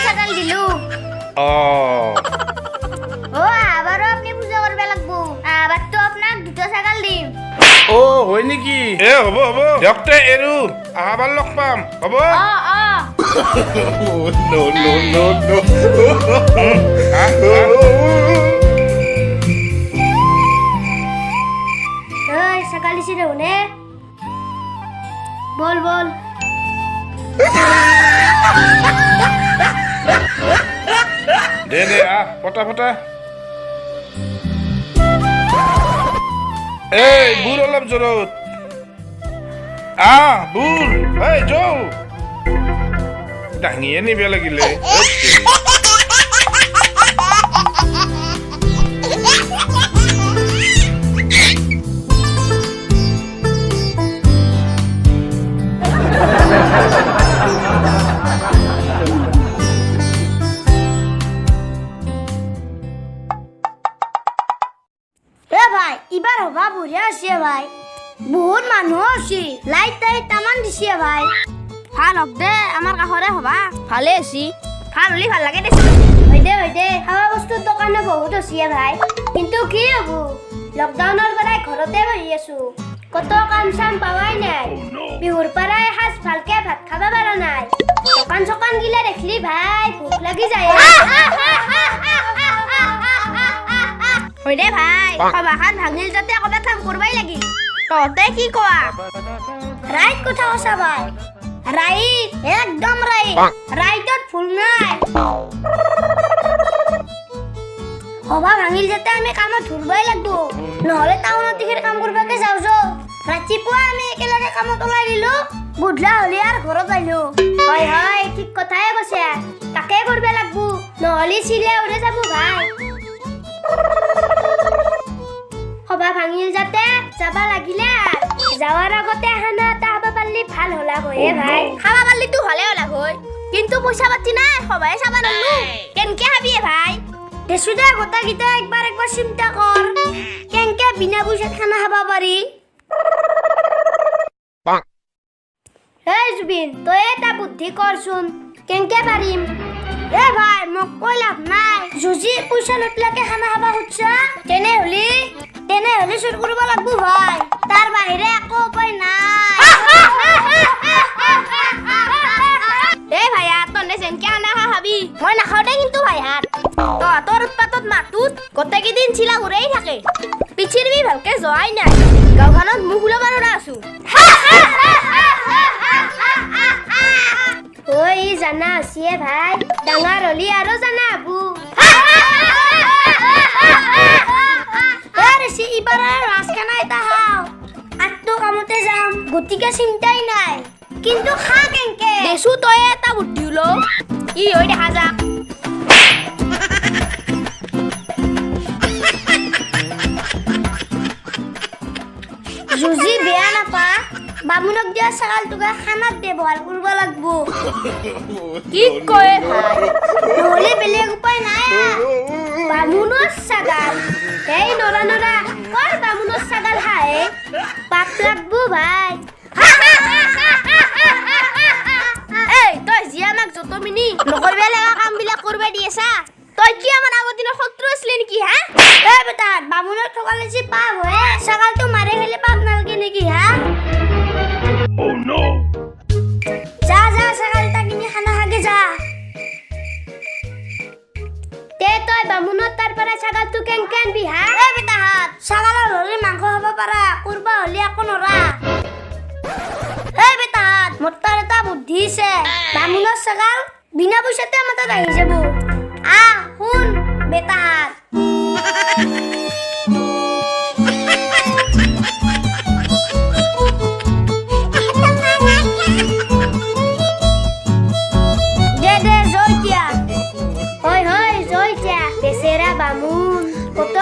ছাগাল দিলো ও আবারও আপনি পূজা করবে লাগবো আবার তো আপনার দুটো ছাগাল দিম ও হয় নেকি এ হ'ব হ'ব দিয়কতে এৰু আহাবাৰ লগ পাম হ'ব No, no, no, no. এই ছাগাল দিছি নে বল বল দে দে ফটা ফটা এই বুৰ অলপ জোৰত বুৰ এই যৌ দাঙিয়ে নিব লাগিলে ভাই এবার হবা বুড়িয়া আসছে ভাই বহুত মানুহ আসছি লাইট টাইট তামান দিছে ভাই ভাল হক দে আমার কাষরে হবা ভালে আছি ভাল হলি ভাল লাগে দেছি হয় দে খাওয়া বস্তুর দোকানে বহুত আছে ভাই কিন্তু কি হব লকডাউনের পৰাই ঘৰতে বহি আছো কত কাম চাম পাওয়াই নাই বিহুৰ পৰাই হাস ভালকে ভাত খাবা পারা নাই দোকান চকান গিলা দেখলি ভাই ভোক লাগি যায় হয় দে ভাই সভাখান ভাঙিল যাতে কবাত কাম করবাই লাগি ততে কি কোয়া রাইট কথা কছা ভাই রাইট একদম রাইট রাইটত ভুল নাই সভা ভাঙিল যাতে আমি কামত ধুরবাই লাগবো নহলে টাউনত দিখের কাম করবাকে যাও ৰাতিপুৱা আমি একেলগে কামত ওলাই দিলো বুধলা হলি আৰ ঘৰত আইলো হয় ঠিক কথাই কৈছে তাকে করবে লাগবো নহলে সিলে উড়ে যাব ভাই সভা ভাঙিল যাতে যাবা লাগিলে যাওয়ার আগতে খানা এটা খাবা পারলি ভাল হলা হয়ে ভাই খাবা পারলি তো হলে হলা হয় কিন্তু পয়সা পাতি নাই সবাই চাবা নলু কেনকে খাবি ভাই দেশুদে গোটা গিটা একবার চিন্তা কর কেনকে বিনা পয়সাত খানা খাবা পারি এই জুবিন তই এটা বুদ্ধি করছুন কেনকে পারিম এ ভাই মোক কই লাভ নাই যদি পয়সা নটলাকে খানা খাবা খুঁজছা তেনে হলি চুর করব লাগবো ভাই তার বাইরে একো উপায় নাই এ ভাইয়া তনে যেনকে খানা খাবি মই নাখাও দে কিন্তু ভাইয়াত তোর উৎপাতত মাতুত গোটেইকেইদিন চিলা ঘুরেই থাকে পিছিরবি ভালকে যোৱাই নাই গাঁওখনত মুখ ওলাব নৰা আছো ওই জানা আছিয়ে ভাই ডাঙৰ হলি আৰু জানা আবু এবার রাজখানা এটা হাও আত্তো কামতে যাম গতিকে চিন্তাই নাই কিন্তু খা কেনকে দেশু তই এটা বুদ্ধি হলো কি হই দেখা যাক জুজি বেয়া নাপা বামুনক দিয়া ছাগাল তুগা খানাত ব্যৱহাৰ কৰিব লাগব কি কয় ভাই নহলে বেলেগ উপায় নাই বামুনৰ ছাগাল এই নৰা কই বামুনৰ ছাগাল হায় পাপ লাগবো ভাই এই তই জি আমাক যত মিনি নকৰবে লাগা কাম বিলাক কৰবে দিয়েছা তই কি আমাৰ আগৰ দিনৰ শত্ৰু আছিলি নেকি হা এই বেটা বামুনৰ ঠকালে যি পাপ হয় ছাগালটো মাৰি খেলে পাপ নালগে নেকি হা Oh no! যা ছাগালটা কিনি খানা খাগে যা তে তই বামুনত তাৰ পৰা ছাগালটো কেন বিহা এ বেটা হাত ছাগালৰ হলি মাংস খাব পাৰা কুৰবা হলি একো নৰা এ বেটা হাত মোৰ তাৰ এটা বুদ্ধি আছে বামুনৰ ছাগাল বিনা পইচাতে আমাৰ তাত আহি যাব শুন বেটা হাত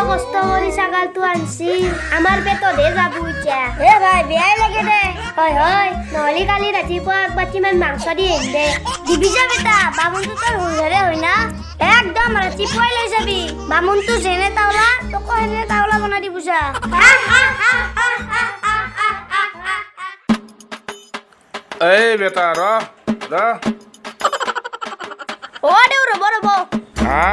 কষ্ট কৰি ছাগালটো আনছি আমাৰ পেটতে যাব এতিয়া এ ভাই বেয়াই লাগে দে হয় নহলি কালি ৰাতিপুৱা এক বাটিমান মাংস দি আহিম দে দিবি যা বেটা বামুনটো তোৰ হুজৰে হয় না একদম ৰাতিপুৱাই লৈ যাবি বামুনটো যেনে তাওলা তোকো সেনে তাওলা বনাই দিব যা এই বেটা ৰ অ' দেউ ৰ'ব ৰ'ব হা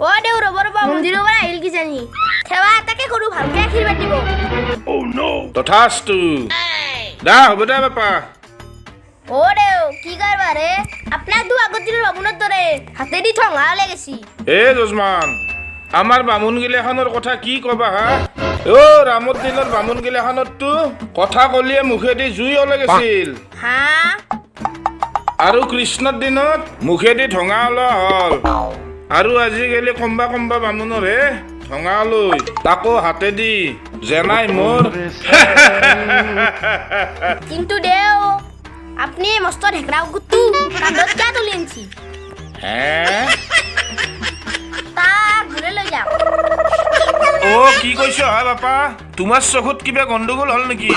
অ' দেউ ৰ'ব ৰ'ব মন্দিৰৰ পৰা আহিল কিজানি সেৱা এটাকে কৰোঁ ভালকে আশীৰ্বাদ দিব তথাস্তু দা হ'ব দে বাপা অ' দেউ কি কৰবা ৰে আপোনাৰ দু আগত দিনৰ বামুণৰ দৰে হাতেদি ঠঙা ওলাই গেছি এ যজমান আমাৰ বামুণ গিলাখনৰ কথা কি কবা হা অ ৰামৰ দিনৰ বামুণ গিলাখনততো কথা কলিয়ে মুখেদি জুই ওলাই গৈছিল হা আৰু কৃষ্ণৰ দিনত মুখেদি ঠঙা ওলোৱা হ'ল আৰু আজিকালি কম্বা কম্বা বামুণৰহে ঠঙা লৈ তাকো হাতেদি জেনাই মোৰ কিন্তু দেউ আপনি মস্ত ঢেকৰা গুটু কান্ধত কিয় তুলি আনছি হে তাক ঘূৰে লৈ যাওক অ কি কৈছ হা বাপা তোমাৰ চকুত কিবা গণ্ডগোল হ'ল নেকি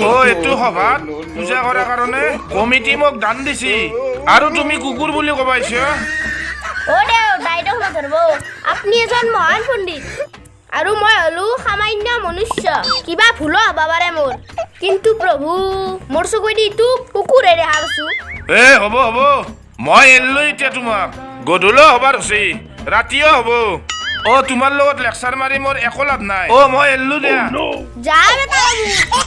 অ এইটো সভাত পূজা কৰাৰ কাৰণে কমিটি মোক দান দিছি আৰু তুমি কুকুৰ বুলি কবাইছ অ' দেউ দায়িত্ব নধৰিব আপুনি এজন মহান পণ্ডিত আৰু মই হলো সামান্য মনুষ্য কিবা ভুলো হ'ব পাৰে মোৰ কিন্তু প্ৰভু মোৰ চকুৱেদি তোক কুকুৰে দেখা পাইছোঁ এ হ'ব হ'ব মই এৰিলো এতিয়া তোমাক গধূলো হবাৰ হৈছে ৰাতিও হ'ব অ তোমাৰ লগত লেকচাৰ মাৰি মোৰ একো লাভ নাই অ মই এৰিলো দিয়া যা বেটা বাবু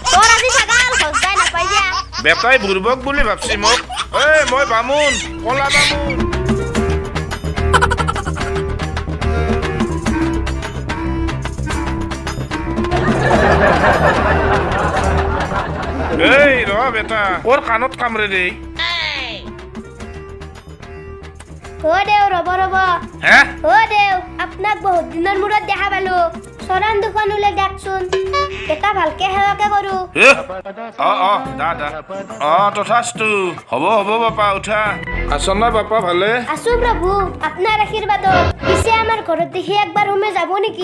তোৰ আজি ছাগাল সজাই নাপাই দিয়া বেটাই বুৰ্বক বুলি ভাবছি মোক এ মই বামুণ কলা বামুণ এই ৰ বেটা ওৰ কাণত কামড়ে দেই অ' দেউ ৰ'ব ৰ'ব হ্যাঁ অ' দেউ আপোনাক বহুত দিনৰ মূৰত দেখা পালো চৰান দুখন ওলাই দিয়কচোন এটা ভালকে সেৱাকে কৰোঁ অ দা দা অ তথাস্তু হ'ব হ'ব বাপা উঠা আছো না বাপা ভালে আছো প্ৰভু আপোনাৰ আশীৰ্বাদত পিছে আমাৰ ঘৰত দেখি একবাৰ সোমাই যাব নেকি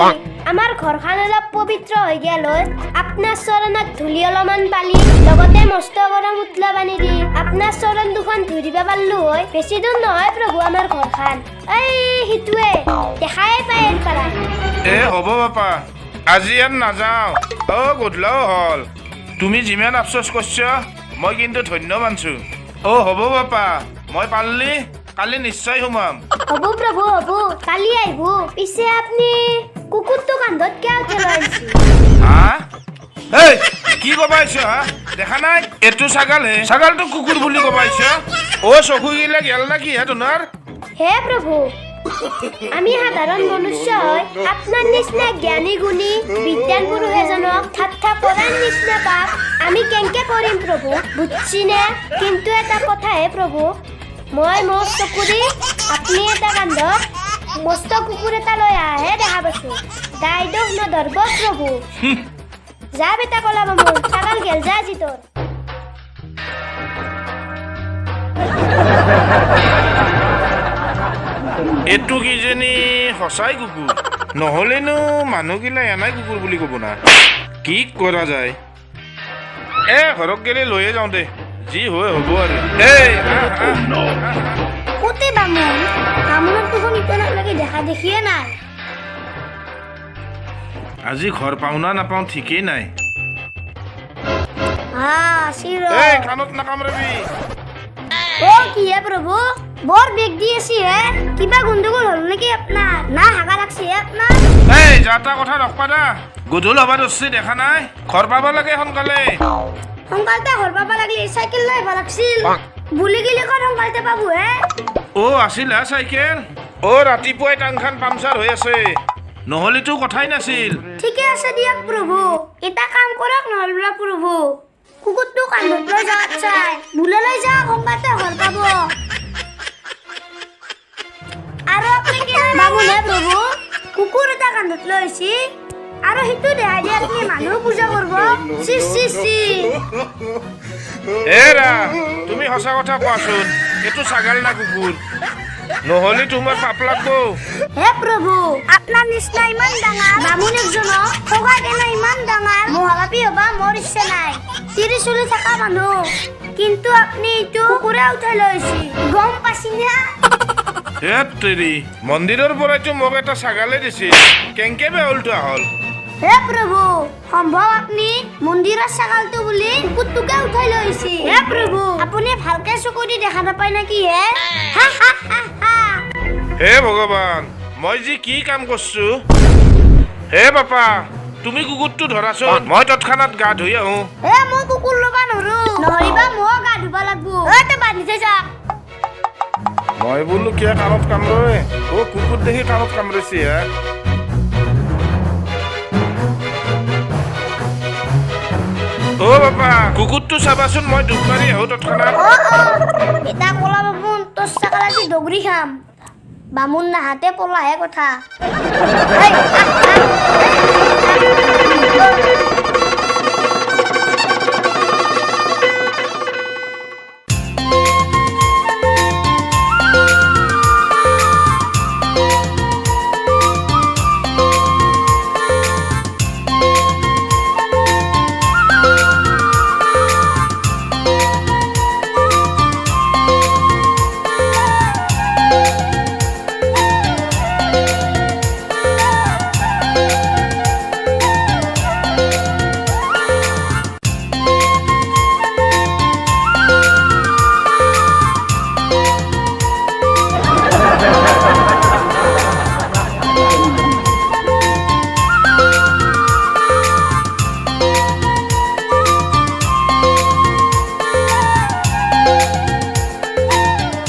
আমাৰ ঘৰখন অলপ পবিত্ৰ হৈ গেল হয় আপোনাৰ চৰণত ধূলি অলপমান পালি লগতে মস্ত গৰম উতলা পানী দি আপোনাৰ চৰণ দুখন ধুই দিব পাৰিলো হয় বেছি দূৰ নহয় প্ৰভু আমাৰ ঘৰখন এই সিটোৱে দেখাই পায় পাৰা এ হ'ব বাপা আজি ইয়াত নাযাওঁ অ গধূলাও হ'ল তুমি যিমান আফচোচ কৰিছ মই কিন্তু ধন্য মানছো অ হ'ব বাপা মই পাৰলি কালি নিশ্চয় সোমাম হ'ব প্ৰভু হ'ব কালি আহিব পিছে আপুনি কুকুৰটো কান্ধত কিয় উঠাই লৈ আনিছে হা এই কি কবাইছ হা দেখা নাই এইটো ছাগালহে ছাগালটো কুকুৰ বুলি কবাইছ অ চকু গিলা গেল না কি হে তোমাৰ হে প্ৰভু আমি সাধাৰণ মনুষ্য হয় আপোনাৰ নিচিনা জ্ঞানী গুণী বিদ্যান পুৰুষ এজনক ঠাট্টা কৰাৰ নিচিনা পাপ আমি কেনেকে কৰিম প্ৰভু বুজিছিনে কিন্তু এটা কথাহে প্ৰভু মই মোৰ চকুৰি আপুনি এটা কান্ধত মস্ত কুকুৰ এটা লৈ আহে দেখা পাইছো দায়দোষ নধৰব প্ৰভু যা বেটা কলা বামুণ ছাগাল গেল যা আজি তোৰ এইটো কিজানি সঁচাই কুকুৰ নহ'লেনো মানুহগিলা এনাই কুকুৰ বুলি ক'ব না কি কৰা যায় এ ঘৰক গেলে লৈয়ে যাওঁ দে যি হয় হ'ব আৰু এই কোতে বামুণ বামুণক দেখোন ইতনালৈকে দেখা দেখিয়ে নাই আজি ঘৰ পাওঁ না নাপাওঁ ঠিকেই নাই এই কাণত নাকামৰাবি ও কি হে প্ৰভু বৰ বেগ দি আছি হে কিবা গণ্ডগোল হ'ল নেকি আপোনাৰ না হাগা লাগছি হে আপোনাৰ এই যাতা কথা নকবা দা গধূল হবা ধৰছি দেখা নাই ঘৰ পাব লাগে সোনকালে সোনকালতে ঘৰ পাব লাগিলে চাইকেল লৈ আহিব লাগছিল বুলি গেলি ক'ত সোনকালতে পাবো হে অ আছিল হা চাইকেল অ ৰাতিপুৱাই টাংখান পামচাৰ হৈ আছে নহ'লেতো কথাই নাছিল ঠিকে আছে দিয়ক প্ৰভু এটা কাম কৰক নহ'লে প্ৰভু কুকুৰটো কান্ধত লৈ যাৱাত চাই বুলে লৈ যাওক সোনকালতে ঘৰ পাব আৰু আপুনি কি বামুণে প্ৰভু কুকুৰ এটা কান্ধত লৈ আহিছি আৰু সেইটো দেখাই দিয়ে আপুনি মানুহ পূজা কৰিব চি চি চি এৰা তুমি সঁচা কথা কোৱাচোন এইটো ছাগাল না কুকুৰ নহ'লে তোমাৰ পাপ লাগব হে প্ৰভু আপোনাৰ নিচিনা ইমান ডাঙৰ বামুণ একজনক ঠগাই কেনে ইমান ডাঙৰ মহাপাপী হবা মোৰ ইচ্ছা নাই তিৰি চলি থকা মানুহ কিন্তু আপুনি এইটো কুকুৰে উঠাই লৈ আহিছি গম পাইছি না হেত তেৰি মন্দিৰৰ পৰাইতো মোক এটা ছাগালে দিছিল কেংকে বে উল্টা হ'ল হে প্ৰভু সম্ভৱ আপুনি মন্দিৰৰ ছাগালটো বুলি কুকুৰটোকে উঠাই লৈ আহিছে হে প্ৰভু আপুনি ভালকে চকু দি দেখা নাপায় নেকি হে হা হা হা হা হে ভগৱান মই যি কি কাম কৰছো হে বাপা তুমি কুকুৰটো ধৰাচোন মই তৎক্ষণাত গা ধুই আহোঁ এ মই কুকুৰ ল'বা নৰো নহৰিবা মই গা ধুবা লাগব তই বান্ধি থৈ যা মই বোলো কিয় কাণত কামৰয় কুকুৰ দেখি কাণত কামৰিছি হে বাপা কুকুৰটো চাবাচোন মই দুখ মাৰি আহোঁ তৎক্ষণাত এটা কলা বামুণ তোৰ ছাগাল আজি দগৰি খাম বামুণ নাহাতে পলাহে কথা